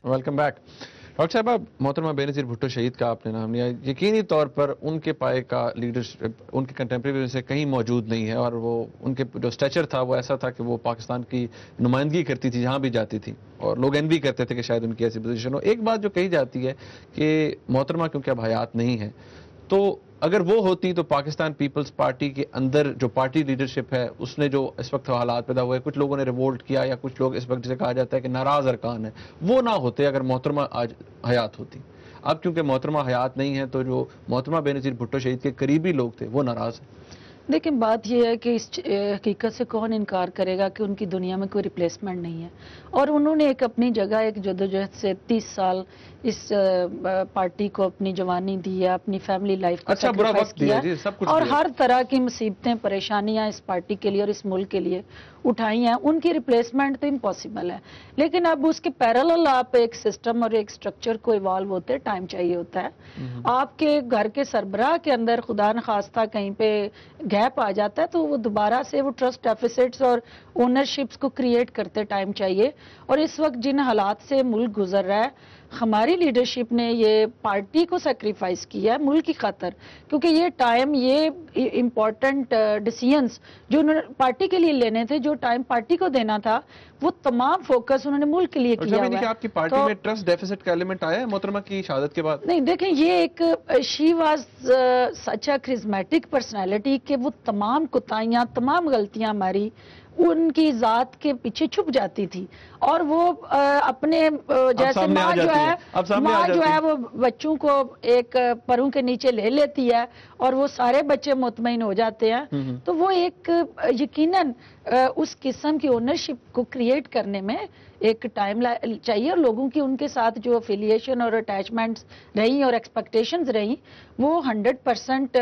Welcome back doctor صاحب. محترمہ بینظیر بھٹو شہید کا آپ نے نام لیا. یقینی طور پر ان کے پائے کا لیڈرشپ ان کے کنٹمپریری سے کہیں موجود نہیں ہے, اور وہ ان کے جو اسٹیچر تھا وہ ایسا تھا کہ وہ پاکستان کی نمائندگی کرتی تھی جہاں بھی جاتی تھی, اور لوگ انوی کرتے تھے کہ شاید ان کی ایسی پوزیشن ہو. ایک بات جو کہی جاتی ہے کہ محترمہ کیونکہ اب حیات نہیں ہے, تو اگر وہ ہوتی تو پاکستان پیپلز پارٹی کے اندر جو پارٹی لیڈرشپ ہے اس نے جو اس وقت حالات پیدا ہوئے, کچھ لوگوں نے ریوولٹ کیا یا کچھ لوگ اس وقت جسے کہا جاتا ہے کہ ناراض ارکان ہیں, وہ نہ ہوتے اگر محترمہ آج حیات ہوتی. اب کیونکہ محترمہ حیات نہیں ہے تو جو محترمہ بینظیر بھٹو شہید کے قریبی لوگ تھے وہ ناراض ہیں. لیکن بات یہ ہے کہ اس حقیقت سے کون انکار کرے گا کہ ان کی دنیا میں کوئی ریپلیسمنٹ نہیں ہے, اور انہوں نے ایک اپنی جگہ ایک جدوجہد سے 30 سال اس پارٹی کو اپنی جوانی دی ہے, اپنی فیملی لائف کو سیکریفائس کیا, اور ہر طرح کی مصیبتیں پریشانیاں اس پارٹی کے لیے اور اس ملک کے لیے اٹھائی ہیں. ان کی ریپلیسمنٹ تو امپاسبل ہے, لیکن اب اس کے پیرالل آپ ایک سسٹم اور ایک سٹرکچر کو ایوالو ہوتے ٹائم چاہیے ہوتا ہے. آپ کے گھر کے سربراہ کے اندر خدا نخواستہ کہیں پہ گیپ آ جاتا ہے تو وہ دوبارہ سے وہ ٹرسٹ ڈیفیسٹس اور اونرشپس کو کریٹ کرتے ٹائم چاہیے. اور اس وقت جن حالات سے ملک گزر رہا ہے, ہماری لیڈرشپ نے یہ پارٹی کو سیکریفائس کیا ہے ملک کی خاطر, کیونکہ یہ ٹائم یہ امپورٹنٹ ڈیسیژنز جو انہوں نے پارٹی کے لیے لینے تھے, جو ٹائم پارٹی کو دینا تھا, وہ تمام فوکس انہوں نے ملک کے لیے کیا ہوا ہے. آپ کی پارٹی میں ٹرسٹ ڈیفیسٹ کا ایلیمنٹ آیا ہے محترمہ کی شہادت کے بعد؟ نہیں, دیکھیں یہ ایک she was such a charismatic personality کہ وہ تمام کوتاہیاں تمام غلطیاں ہماری ان کی ذات کے پیچھے چھپ جاتی تھی, اور وہ اپنے جیسے ماں جو ہے وہ بچوں کو ایک پروں کے نیچے لے لیتی ہے اور وہ سارے بچے مطمئن ہو جاتے ہیں. تو وہ ایک یقیناً اس قسم کی اونرشپ کو کریٹ کرنے میں ایک ٹائم چاہیے, اور لوگوں کی ان کے ساتھ جو افیلیشن اور اٹیچمنٹس رہی اور ایکسپیکٹیشنز رہی وہ 100%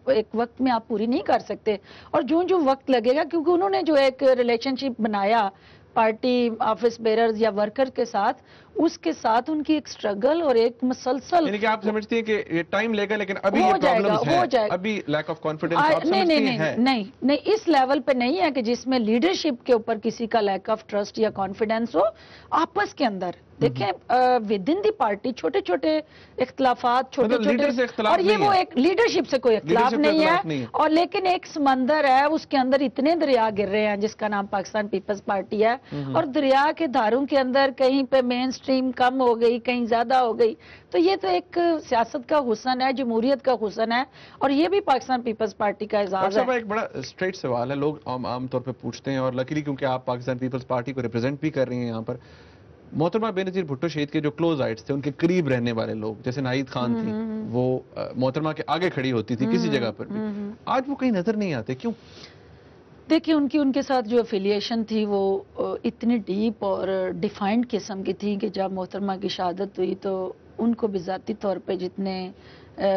ایک وقت میں آپ پوری نہیں کر سکتے. اور جو وقت لگے گا, کیونکہ انہوں نے جو ایک ریلیشن شپ بنایا پارٹی آفس بیررز یا ورکر کے ساتھ, اس کے ساتھ ان کی ایک سٹرگل اور ایک مسلسل, یعنی کہ آپ سمجھتے ہیں کہ یہ ٹائم لے گا لیکن ابھی یہ پرابلمز ہیں, ابھی لیک آف کانفیڈنس آپ سمجھتے ہیں؟ نہیں, اس لیول پہ نہیں ہے کہ جس میں لیڈرشپ کے اوپر کسی کا لیک آف ٹرسٹ یا کانفیڈنس ہو. آپس کے اندر دیکھیں ود ان دی پارٹی چھوٹے چھوٹے اختلافات, چھوٹے چھوٹے, اور یہ وہ ایک لیڈرشپ سے کوئی اختلاف نہیں ہے, اور لیکن ایک سمندر ہے اس کے اندر اتنے دریا گر رہے ہیں جس کا نام پاکستان پیپلز پارٹی ہے, اور دریا کے دھاروں کے اندر کہیں پہ مین سٹریم کم ہو گئی, کہیں زیادہ ہو گئی. تو یہ تو ایک سیاست کا حسن ہے, جمہوریت کا حسن ہے, اور یہ بھی پاکستان پیپلز پارٹی کا اعزاز ہے. ایک بڑا اسٹریٹ سوال ہے, لوگ عام طور پہ پوچھتے ہیں, اور لکیلی کیونکہ آپ پاکستان پیپلز پارٹی کو ریپرزینٹ بھی کر رہی ہیں یہاں پر, محترمہ بینظیر بھٹو شہید کے جو کلوز آئٹس تھے, ان کے قریب رہنے والے لوگ جیسے ناہید خان تھی, وہ محترمہ کے آگے کھڑی ہوتی تھی کسی جگہ پر بھی, آج وہ کہیں نظر نہیں آتے, کیوں؟ دیکھیں ان کے ساتھ جو افیلیشن تھی وہ اتنی ڈیپ اور ڈیفائنڈ قسم کی تھی کہ جب محترمہ کی شہادت ہوئی تو ان کو بھی ذاتی طور پہ جتنے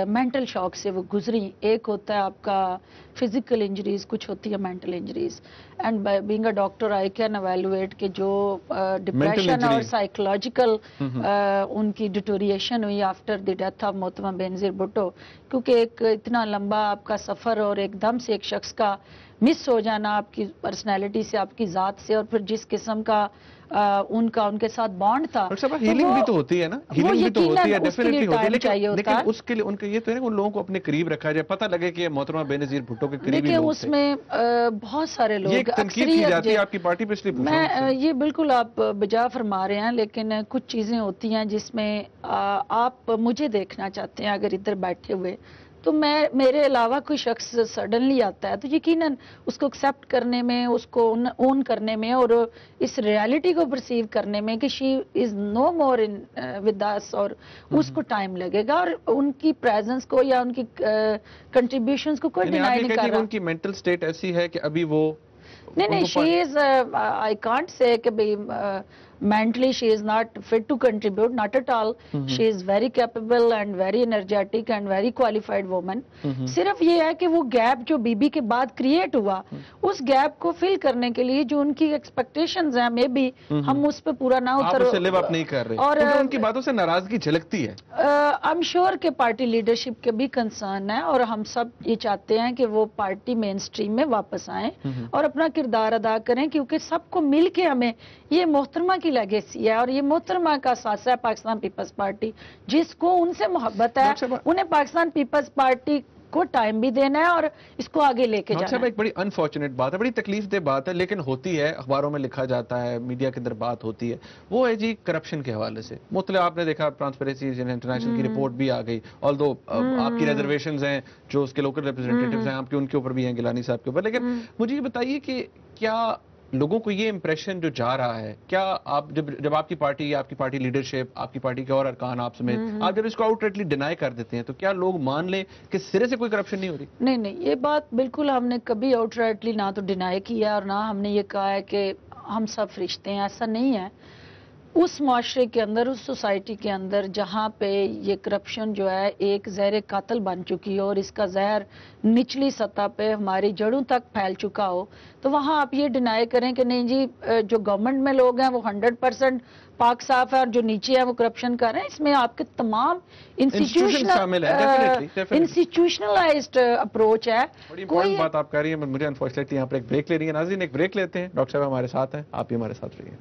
مینٹل شاک سے وہ گزری, ایک ہوتا ہے آپ کا فزیکل انجریز, کچھ ہوتی ہے mental injuries, and being a doctor I can evaluate کہ جو ڈپریشن اور سائیکولوجیکل ان کی ڈیٹوریشن ہوئی آفٹر دی ڈیتھ آف محترمہ بینظیر بھٹو, کیونکہ ایک اتنا لمبا آپ کا سفر اور ایک دم سے ایک شخص کا مس ہو جانا آپ کی پرسنالٹی سے, آپ کی ذات سے, اور پھر جس قسم کا ان کے ساتھ بانڈ تھا, ہیلنگ بھی تو ہوتی ہے نا, ہیلنگ بھی تو ہوتی ہے, ڈیفینیٹلی ہوتی ہے, لیکن اس کے لیے ان کے یہ تو ہے کہ ان لوگوں کو اپنے قریب رکھا جائے, پتہ لگے کہ یہ محترمہ بینظیر بھٹو کے قریبی لوگ تھے. اس میں بہت سارے لوگ, یہ تنقید کی جاتی ہے آپ کی پارٹی پہ, اس لیے میں یہ بالکل آپ بجا فرما رہے ہیں, لیکن کچھ چیزیں ہوتی ہیں جس میں آپ مجھے دیکھنا چاہتے ہیں اگر ادھر بیٹھے ہوئے, تو میرے علاوہ کوئی شخص سڈنلی آتا ہے تو یقیناً اس کو ایکسیپٹ کرنے میں, اس کو اون کرنے میں, اور اس ریالٹی کو پرسیو کرنے میں کہ شی از نو مور ان ود اس, اور اس کو ٹائم لگے گا, اور ان کی پریزنس کو یا ان کی کنٹریبیوشنز کو کوئی ڈینائی نہیں کر رہا. ان کی مینٹل سٹیٹ ایسی ہے کہ ابھی وہ نہیں, شی از, آئی کانٹ سے کہ بھئی mentally she is not fit to contribute, not at all. She is very capable and very energetic and very qualified woman. صرف یہ ہے کہ وہ گیپ جو بی بی کے بعد کریٹ ہوا, اس گیپ کو فل کرنے کے لیے جو ان کی ایکسپیکٹیشنز ہیں, میں بھی ہم اس پہ پورا نہ اتر, آپ اسے لیو اپ نہیں کر رہے, اور ان کی باتوں سے ناراضگی جھلکتی ہے. I'm sure کہ پارٹی لیڈرشپ کے بھی کنسرن ہے, اور ہم سب یہ چاہتے ہیں کہ وہ پارٹی مین سٹریم میں واپس آئیں اور اپنا کردار ادا کریں, کیونکہ سب کو مل کے ہمیں یہ محترمہ کی لیگیسی ہے اور یہ محترمہ کا ساتھ ہے پاکستان پیپلز پارٹی، جس کو ان سے محبت ہے انہیں پاکستان پیپلز پارٹی کو ٹائم بھی دینا ہے اور اس کو آگے لے کے جانا ہے۔ ایک بڑی انفارچونیٹ بات ہے، بڑی تکلیف دہ بات ہے، لیکن ہوتی ہے، اخباروں میں لکھا جاتا ہے، میڈیا کے اندر بات ہوتی ہے، وہ ہے جی کرپشن کے حوالے سے مطلع آپ نے دیکھا ٹرانسپیرنسی انٹرنیشنل کی رپورٹ بھی آ گئی، آلدو آپ کی ریزرویشنز ہیں جو اس کے لوکل ریپرزینٹیٹیوز ہیں آپ کے، ان کے اوپر بھی ہیں گیلانی صاحب کے اوپر، لیکن مجھے یہ بتائیے کہ کیا لوگوں کو یہ امپریشن جو جا رہا ہے، کیا آپ جب آپ کی پارٹی یا آپ کی پارٹی لیڈرشپ، آپ کی پارٹی کے اور ارکان آپ سمیت آپ جب اس کو آؤٹ ریٹلی ڈینائی کر دیتے ہیں تو کیا لوگ مان لیں کہ سرے سے کوئی کرپشن نہیں ہو رہی؟ نہیں، یہ بات بالکل ہم نے کبھی آؤٹ رائٹلی نہ تو ڈینائی کیا اور نہ ہم نے یہ کہا ہے کہ ہم سب فرشتے ہیں، ایسا نہیں ہے۔ اس معاشرے کے اندر، اس سوسائٹی کے اندر جہاں پہ یہ کرپشن جو ہے ایک زہر قاتل بن چکی ہو اور اس کا زہر نچلی سطح پہ ہماری جڑوں تک پھیل چکا ہو، تو وہاں آپ یہ ڈینائی کریں کہ نہیں جی جو گورنمنٹ میں لوگ ہیں وہ 100% پاک صاف ہے اور جو نیچے ہیں وہ کرپشن کر رہے ہیں، اس میں آپ کے تمام انسٹیٹیوشنلائزڈ اپروچ ہے۔ بڑی امپورٹنٹ بات آپ کہہ رہی ہیں، مجھے انفارچونیٹلی یہاں پر ایک بریک لے رہی ہے، ناظرین ایک بریک لیتے ہیں، ڈاکٹر صاحب ہمارے ساتھ ہیں، آپ بھی ہمارے ساتھ رہیے۔